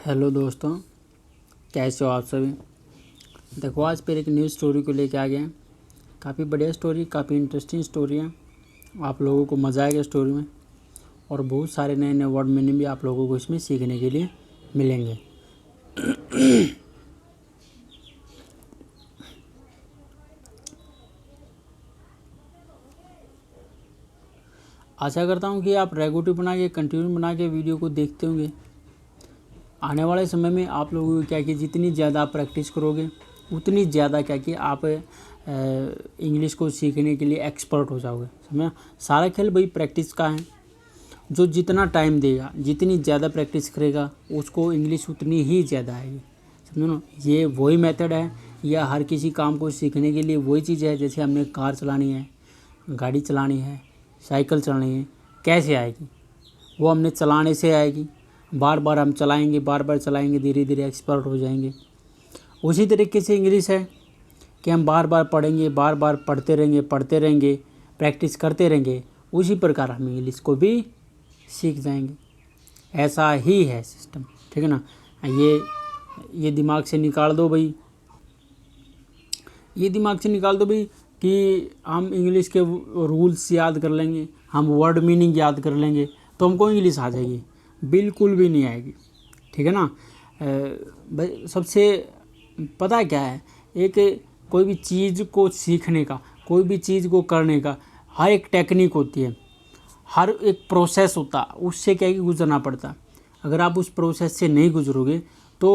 Hello दोस्तों, कैसे हो आप सभी। देखो आज फिर एक न्यू स्टोरी को लेके आ गए हैं। काफ़ी बढ़िया स्टोरी, काफ़ी इंटरेस्टिंग स्टोरी है। आप लोगों को मज़ा आएगा स्टोरी में और बहुत सारे नए नए वर्ड मीनिंग भी आप लोगों को इसमें सीखने के लिए मिलेंगे। आशा करता हूँ कि आप रेगुलर बना के कंटिन्यू बना के वीडियो को देखते होंगे। आने वाले समय में आप लोगों को क्या कि जितनी ज़्यादा आप प्रैक्टिस करोगे उतनी ज़्यादा क्या कि आप इंग्लिश को सीखने के लिए एक्सपर्ट हो जाओगे। समझा। सारा खेल भाई प्रैक्टिस का है। जो जितना टाइम देगा, जितनी ज़्यादा प्रैक्टिस करेगा, उसको इंग्लिश उतनी ही ज़्यादा आएगी। समझो ना। ये वही मेथड है या हर किसी काम को सीखने के लिए वही चीज़ है। जैसे हमने कार चलानी है, गाड़ी चलानी है, साइकिल चलानी है, कैसे आएगी? वो हमने चलाने से आएगी। बार बार हम चलाएंगे, बार बार चलाएंगे, धीरे धीरे एक्सपर्ट हो जाएंगे। उसी तरीके से इंग्लिश है कि हम बार बार पढ़ेंगे, बार बार पढ़ते रहेंगे, प्रैक्टिस करते रहेंगे। उसी प्रकार हम इंग्लिश को भी सीख जाएंगे। ऐसा ही है सिस्टम, ठीक है ना। ये दिमाग से निकाल दो भाई, ये दिमाग से निकाल दो भाई कि हम इंग्लिश के रूल्स याद कर लेंगे, हम वर्ड मीनिंग याद कर लेंगे तो हमको इंग्लिश आ जाएगी। बिल्कुल भी नहीं आएगी, ठीक है ना। भाई सबसे पता क्या है, एक कोई भी चीज़ को सीखने का, कोई भी चीज़ को करने का हर एक टेक्निक होती है, हर एक प्रोसेस होता है। उससे क्या है कि गुजरना पड़ता है। अगर आप उस प्रोसेस से नहीं गुजरोगे तो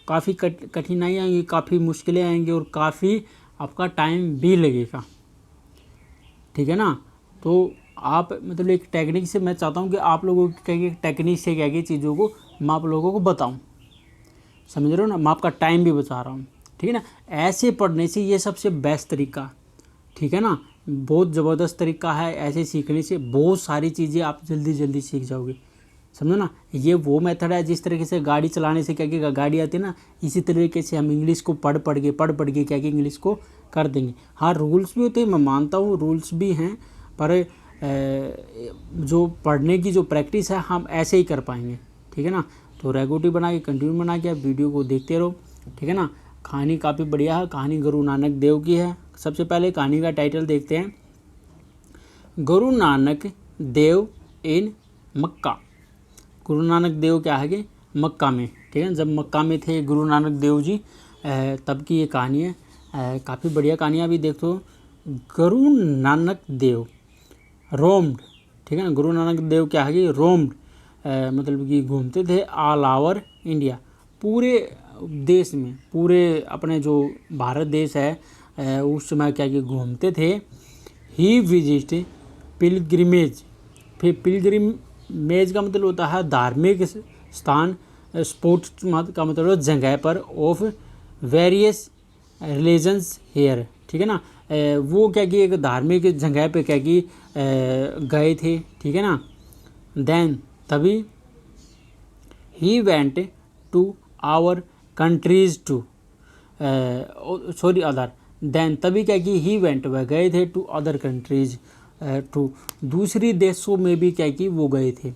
काफ़ी कठिनाई आएंगी, काफ़ी मुश्किलें आएंगी और काफ़ी आपका टाइम भी लगेगा, ठीक है ना। तो आप मतलब एक टेक्निक से मैं चाहता हूँ कि आप लोगों की टेक्निक से क्या क्या चीज़ों को मैं आप लोगों को बताऊँ। समझ रहे हो ना। मैं आपका टाइम भी बचा रहा हूँ, ठीक है ना। ऐसे पढ़ने से ये सबसे बेस्ट तरीका, ठीक है ना। बहुत ज़बरदस्त तरीका है। ऐसे सीखने से बहुत सारी चीज़ें आप जल्दी जल्दी सीख जाओगे। समझो ना। ये वो मेथड है जिस तरीके से गाड़ी चलाने से क्या क्या गाड़ी आती है ना, इसी तरीके से हम इंग्लिश को पढ़ पढ़ के क्या क्या इंग्लिश को कर देंगे। हाँ, रूल्स भी होते हैं, मैं मानता हूँ रूल्स भी हैं, पर जो पढ़ने की जो प्रैक्टिस है हम ऐसे ही कर पाएंगे, ठीक है ना। तो रेगुलर बना के कंटिन्यू बना के आप वीडियो को देखते रहो, ठीक है ना। कहानी काफ़ी बढ़िया है। कहानी गुरु नानक देव की है। सबसे पहले कहानी का टाइटल देखते हैं, गुरु नानक देव इन मक्का। गुरु नानक देव क्या है कि मक्का में, ठीक है। जब मक्का में थे गुरु नानक देव जी, तब की ये कहानी है। काफ़ी बढ़िया कहानियाँ भी देखो। गुरु नानक देव रोम्ड, ठीक है ना। गुरु नानक देव क्या है कि रोम्ड, मतलब कि घूमते थे ऑल ओवर इंडिया, पूरे देश में, पूरे अपने जो भारत देश है उस समय क्या कि घूमते थे। ही विजिट पिलग्रिमेज। फिर पिलग्रिमेज का मतलब होता है धार्मिक स्थान, स्पोर्ट्स का मतलब जगह पर, ऑफ वेरियस रिलीजन्स हेयर, ठीक है ना। वो क्या कि एक धार्मिक जगह पे क्या कि गए थे, ठीक है ना। देन तभी ही went to our countries to, sorry other, then तभी क्या कि ही वेंट, वह गए थे टू अदर कंट्रीज, टू दूसरी देशों में भी क्या कि वो गए थे,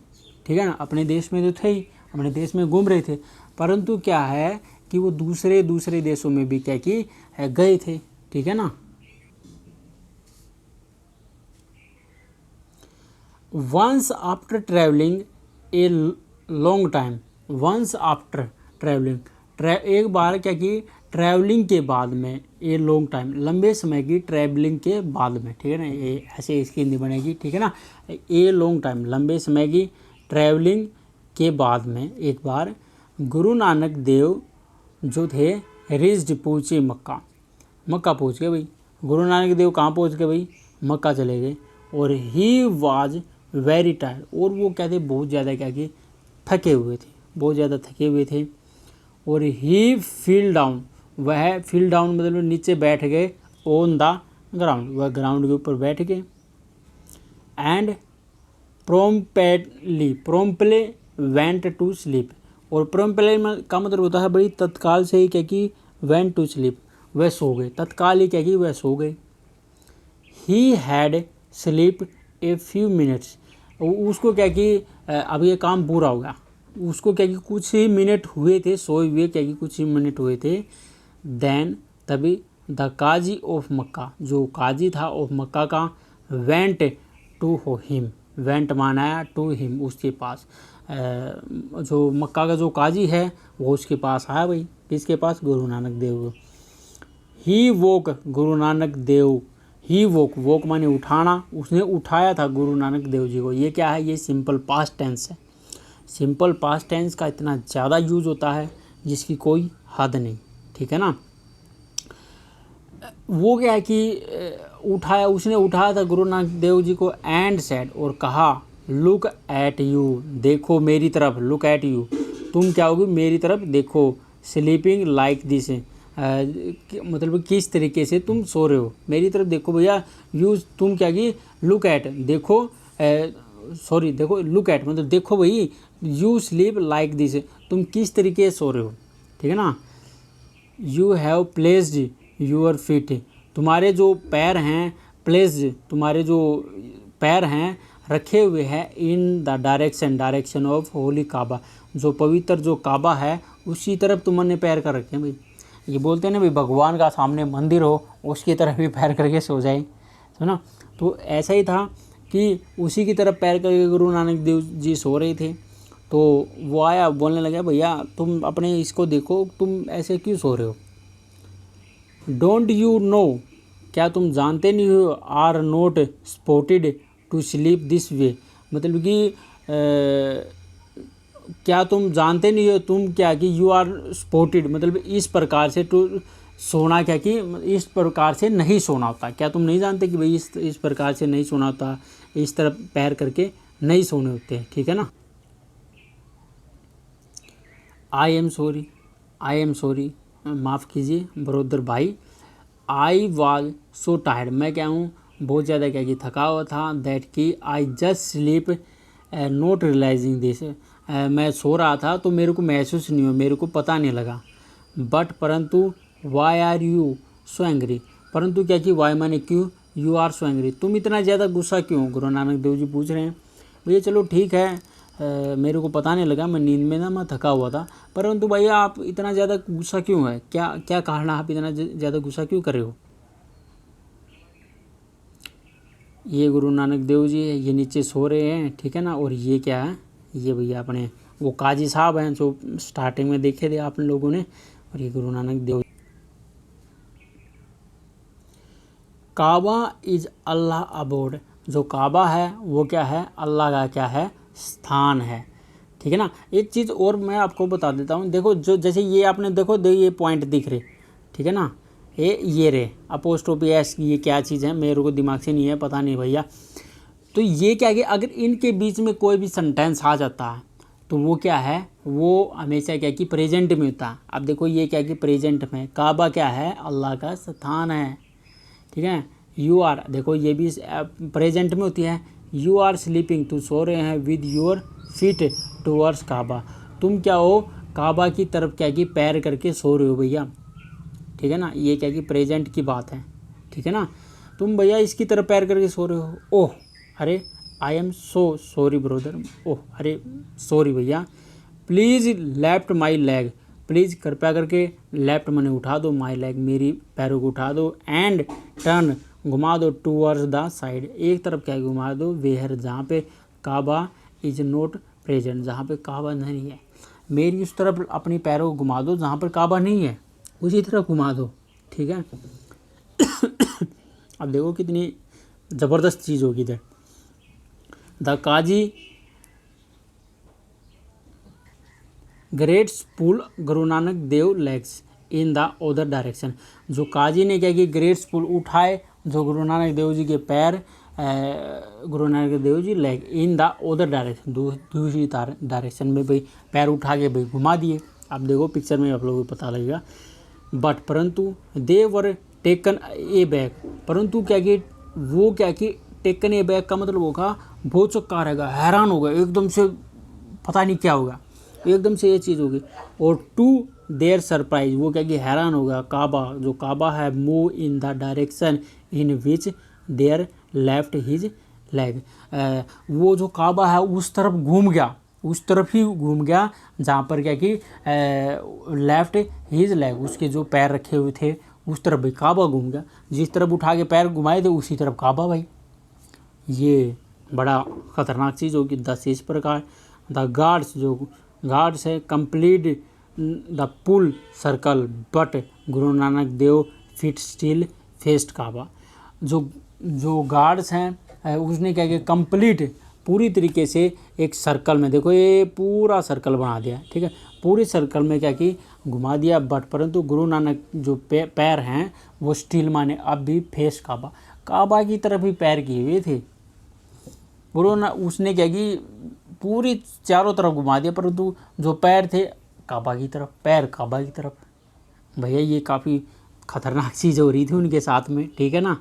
ठीक है ना। अपने देश में तो थे ही, अपने देश में घूम रहे थे, परंतु क्या है कि वो दूसरे देशों में भी क्या कि गए थे, ठीक है ना। Once after travelling a long time, once after travelling, एक बार क्या कि ट्रैवलिंग के बाद में, ए लॉन्ग टाइम लंबे समय की ट्रैवलिंग के बाद में, ठीक है ना। ये ऐसे इसकी हिंदी बनेगी, ठीक है ना। ए लॉन्ग टाइम लंबे समय की ट्रैवलिंग के बाद में एक बार गुरु नानक देव जो थे रिच्ड, पहुँचे मक्का। मक्का पहुँच गए भाई। गुरु नानक देव कहाँ पहुँच गए भाई? मक्का चले गए। और ही वाज वेरी टायर्ड, और वो क्या थे बहुत ज़्यादा क्या कि थके हुए थे, बहुत ज़्यादा थके हुए थे। और ही फील डाउन, वह फील डाउन मतलब नीचे बैठ गए, ऑन द ग्राउंड, वह ग्राउंड के ऊपर बैठ गए। एंड प्रोम्पले वेंट टू स्लीप, और प्रोम्पले का मतलब होता है भाई तत्काल से ही क्या कि वेंट टू स्लीप, वह सो गए, तत्काल ही क्या कि वह सो गए। He had sleep a few minutes, उसको क्या कि अब ये काम पूरा हो गया, उसको क्या कि कुछ ही मिनट हुए थे सोए हुए, क्या कि कुछ ही मिनट हुए थे। देन तभी द काजी ऑफ मक्का, जो काजी था ऑफ मक्का का, वेंट टू हिम, वेंट माना है टू हिम, उसके पास। जो मक्का का जो काजी है वो उसके पास आया भाई, किसके पास, गुरु नानक देव। ही वोक, गुरु नानक देव, ही वोक, वोक माने उठाना, उसने उठाया था गुरु नानक देव जी को। ये क्या है, ये सिंपल पास्ट टेंस है। सिंपल पास्ट टेंस का इतना ज़्यादा यूज होता है जिसकी कोई हद नहीं, ठीक है ना। वो क्या है कि उठाया, उसने उठाया था गुरु नानक देव जी को, एंड सेड, और कहा, लुक एट यू, देखो मेरी तरफ, लुक एट यू, तुम क्या होगी, मेरी तरफ देखो, स्लीपिंग लाइक दिस, मतलब किस तरीके से तुम सो रहे हो, मेरी तरफ देखो भैया। यू, तुम क्या की, लुक एट, देखो, सॉरी देखो, लुक एट मतलब देखो भाई, यू स्लीप लाइक दिस, तुम किस तरीके से सो रहे हो, ठीक है ना। You have placed your feet, तुम्हारे जो पैर हैं, प्लेस्ड, तुम्हारे जो पैर हैं रखे हुए हैं, in the direction, direction of holy Kaaba, जो पवित्र जो काबा है उसी तरफ तुमने पैर कर रखे हैं भाई। ये बोलते हैं ना भाई, भगवान का सामने मंदिर हो उसकी तरफ भी पैर करके सो जाए, है ना। तो ऐसा ही था कि उसी की तरफ पैर करके गुरु नानक देव जी सो रहे थे। तो वो आया, बोलने लगा, भैया तुम अपने इसको देखो, तुम ऐसे क्यों सो रहे हो। डोंट यू नो, क्या तुम जानते नहीं हो, are not spotted to sleep this way, मतलब कि क्या तुम जानते नहीं हो, तुम क्या कि यू आर स्पॉटेड, मतलब इस प्रकार से टू सोना, क्या कि इस प्रकार से नहीं सोना होता, क्या तुम नहीं जानते कि भाई इस प्रकार से नहीं सोना होता, इस तरफ पैर करके नहीं सोने होते हैं, ठीक है ना। I am sorry, I am sorry, माफ़ कीजिए ब्रदर भाई, आई वाज सो टायर्ड, मैं क्या हूँ, बहुत ज़्यादा क्या कि थका हुआ था, दैट कि I just sleep not realising this, मैं सो रहा था तो मेरे को महसूस नहीं हुआ, मेरे को पता नहीं लगा। बट परंतु why are you so angry, परंतु क्या कि वाई माने क्यों, यू आर सो एंग्री, तुम इतना ज़्यादा गुस्सा क्यों, गुरु नानक देव जी पूछ रहे हैं। भैया चलो ठीक है, मेरे को पता नहीं लगा, मैं नींद में ना, मैं थका हुआ था, परंतु भैया आप इतना ज़्यादा गुस्सा क्यों है, क्या क्या कारण है, आप इतना ज़्यादा गुस्सा क्यों कर रहे हो। ये गुरु नानक देव जी है, ये नीचे सो रहे हैं, ठीक है ना। और ये क्या है, ये भैया अपने वो काजी साहब हैं जो स्टार्टिंग में देखे थे आप लोगों ने, और ये गुरु नानक देव। काबा इज अल्लाह अबोर्ड, जो काबा है वो क्या है, अल्लाह का क्या है, स्थान है, ठीक है ना। एक चीज़ और मैं आपको बता देता हूँ, देखो जो जैसे ये आपने देखो ये पॉइंट दिख रहे, ठीक है ना, ये रे अपोस्ट्रोफी एस, ये क्या चीज़ है मेरे को दिमाग से नहीं है, पता नहीं भैया। तो ये क्या है कि अगर इनके बीच में कोई भी सेंटेंस आ जाता है तो वो क्या है, वो हमेशा क्या कि प्रेजेंट में होता है। अब देखो ये क्या कि प्रेजेंट में, काबा क्या है, अल्लाह का स्थान है, ठीक है। यू आर, देखो ये भी प्रेजेंट में होती है, यू आर स्लीपिंग, तू सो रहे हैं, विद योर फीट टूवर्ड्स काबा, तुम क्या हो, काबा की तरफ क्या कि पैर करके सो रहे हो भैया, ठीक है ना। ये क्या कि प्रेजेंट की बात है, ठीक है ना। तुम भैया इसकी तरफ पैर करके सो रहे हो, ओह अरे, I am so sorry brother, oh अरे सॉरी भैया, please left my leg, please कृपया करके लेफ्ट मैंने उठा दो, माई लेग मेरी पैरों को उठा दो, एंड टर्न घुमा दो, टूवर्ड्स द साइड, एक तरफ क्या घुमा दो, वेयर जहाँ पे काबा इज नॉट प्रेजेंट, जहाँ पे काबा नहीं है, मेरी उस तरफ अपनी पैरों को घुमा दो जहाँ पर काबा नहीं है, उसी तरफ घुमा दो, ठीक है। अब देखो कितनी ज़बरदस्त चीज़ होगी इधर। The Qazi greats pull Guru Nanak Dev legs in the other direction, जो काजी ने क्या कि ग्रेट्स पुल उठाए, जो गुरु नानक देव जी के पैर, Guru Nanak Dev ji leg in the other direction, दूसरी डायरेक्शन में भाई पैर उठा के भाई घुमा दिए। अब देखो पिक्चर में आप लोगों को पता लगेगा। बट परंतु दे वर टेकन ए बैक, परंतु क्या कि वो क्या कि टेकन ए बैक का मतलब होगा बहुत चौंका रहेगा, हैरान होगा, एकदम से पता नहीं क्या होगा, एकदम से ये चीज़ होगी। और टू देयर सरप्राइज, वो क्या कि हैरान होगा, काबा जो काबा है, move in the direction in which their left his leg, वो जो काबा है उस तरफ घूम गया, उस तरफ ही घूम गया जहाँ पर क्या कि लेफ्ट हिज लेग, उसके जो पैर रखे हुए थे उस तरफ भाई काबा घूम गया। जिस तरफ उठा के पैर घुमाए थे उसी तरफ काबा भाई। ये बड़ा ख़तरनाक चीज़ होगी। 10 इस प्रकार द गार्ड्स, जो गार्ड्स है, complete the pull circle but Guru Nanak Dev feet still faced Kaaba. जो गार्ड्स हैं उसने क्या किया, कंप्लीट पूरी तरीके से एक सर्कल में, देखो ये पूरा सर्कल बना दिया, ठीक है, पूरे सर्कल में क्या कि घुमा दिया, बट परंतु गुरु नानक जो पैर हैं वो स्टिल माने अब भी फेस काबा, काबा की तरफ ही पैर किए हुए थे। उसने क्या कि पूरी चारों तरफ घुमा दिया, परंतु जो पैर थे काबा की तरफ, पैर काबा की तरफ। भैया ये काफ़ी खतरनाक चीज़ हो रही थी उनके साथ में, ठीक है ना।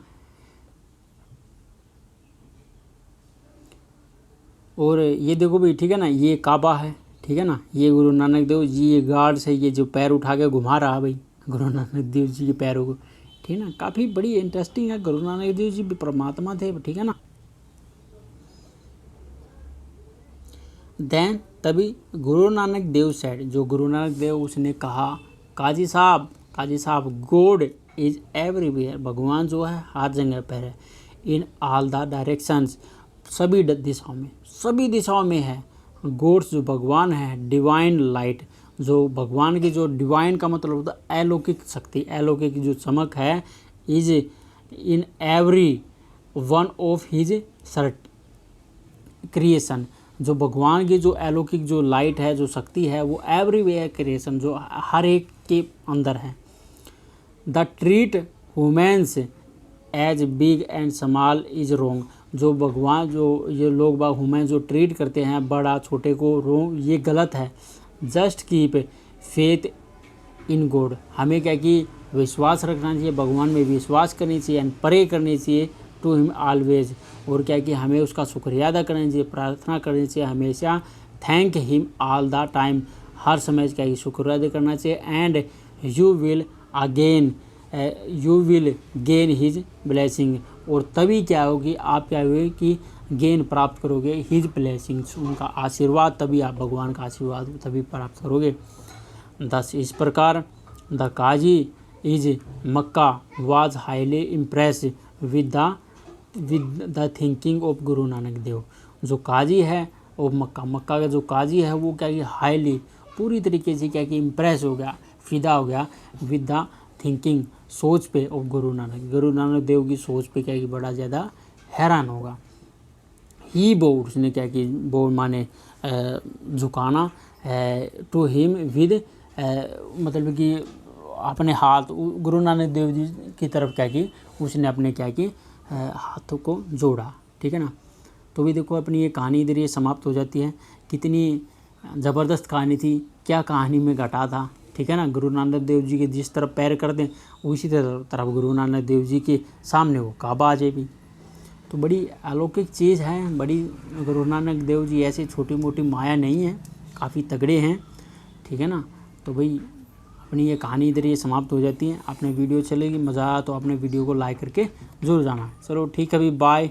और ये देखो भाई, ठीक है ना, ये काबा है, ठीक है ना, ये गुरु नानक देव जी, ये गार्ड्स है, ये जो पैर उठा के घुमा रहा भाई गुरु नानक देव जी के पैरों को, ठीक है ना। काफ़ी बड़ी इंटरेस्टिंग है, गुरु नानक देव जी भी परमात्मा थे, ठीक है ना। देन तभी गुरु नानक देव सेड, जो गुरु नानक देव उसने कहा, काजी साहब गॉड इज एवरीवेयर, भगवान जो है हर जगह पर है, इन ऑल द डायरेक्शंस, सभी दिशाओं में है। गॉड्स जो भगवान है, डिवाइन लाइट, जो भगवान की जो डिवाइन का मतलब होता है अलौकिक शक्ति, अलौकिक जो चमक है, is in every one of his creation, जो भगवान की जो अलौकिक जो लाइट है, जो शक्ति है, वो एवरीवेयर क्रिएशन, जो हर एक के अंदर है। The treat humans as big and small is wrong, जो भगवान, जो ये लोग बाग ह्यूमन जो ट्रीट करते हैं बड़ा छोटे को रॉन्ग, ये गलत है। Just keep faith in God, हमें क्या कि विश्वास रखना चाहिए, भगवान में विश्वास करनी चाहिए एंड प्रे करनी चाहिए टू हिम ऑलवेज, और क्या कि हमें उसका शुक्रिया अदा करना चाहिए, प्रार्थना करनी चाहिए हमेशा, thank him all the time, हर समय क्या कि शुक्रिया अदा करना चाहिए। And you will gain his blessing, और तभी क्या होगी, आप क्या होगी कि गेन प्राप्त करोगे हिज ब्लेसिंग्स, उनका आशीर्वाद, तभी आप भगवान का आशीर्वाद तभी प्राप्त करोगे। 10 इस प्रकार the qazi is Mecca was highly impress with the thinking of Guru Nanak देव, जो काजी है और मक्का का जो काजी है वो क्या कि हाईली पूरी तरीके से क्या कि इम्प्रेस हो गया, फिदा हो गया विद द थिंकिंग, सोच पे ऑफ गुरु नानक देव की सोच पे क्या कि बड़ा ज़्यादा हैरान होगा। ही बो, उसने क्या कि बो माने झुकाना, टू हिम विद मतलब कि अपने हाथ गुरु नानक देव जी की तरफ क्या कि उसने अपने क्या कि हाथों को जोड़ा, ठीक है ना। तो भी देखो अपनी ये कहानी इधर ये समाप्त हो जाती है। कितनी ज़बरदस्त कहानी थी, क्या कहानी में घटा था, ठीक है ना। गुरु नानक देव जी के जिस तरफ पैर कर दें उसी तरफ गुरु नानक देव जी के सामने वो काबा आ जाए भी, तो बड़ी अलौकिक चीज़ है। बड़ी गुरु नानक देव जी ऐसी छोटी मोटी माया नहीं है, काफ़ी तगड़े हैं, ठीक है ना। तो भाई अपनी ये कहानी इधर ये समाप्त हो जाती है। आपने वीडियो चलेगी, मज़ा आया तो आपने वीडियो को लाइक करके ज़रूर जाना। चलो ठीक है, अभी बाय।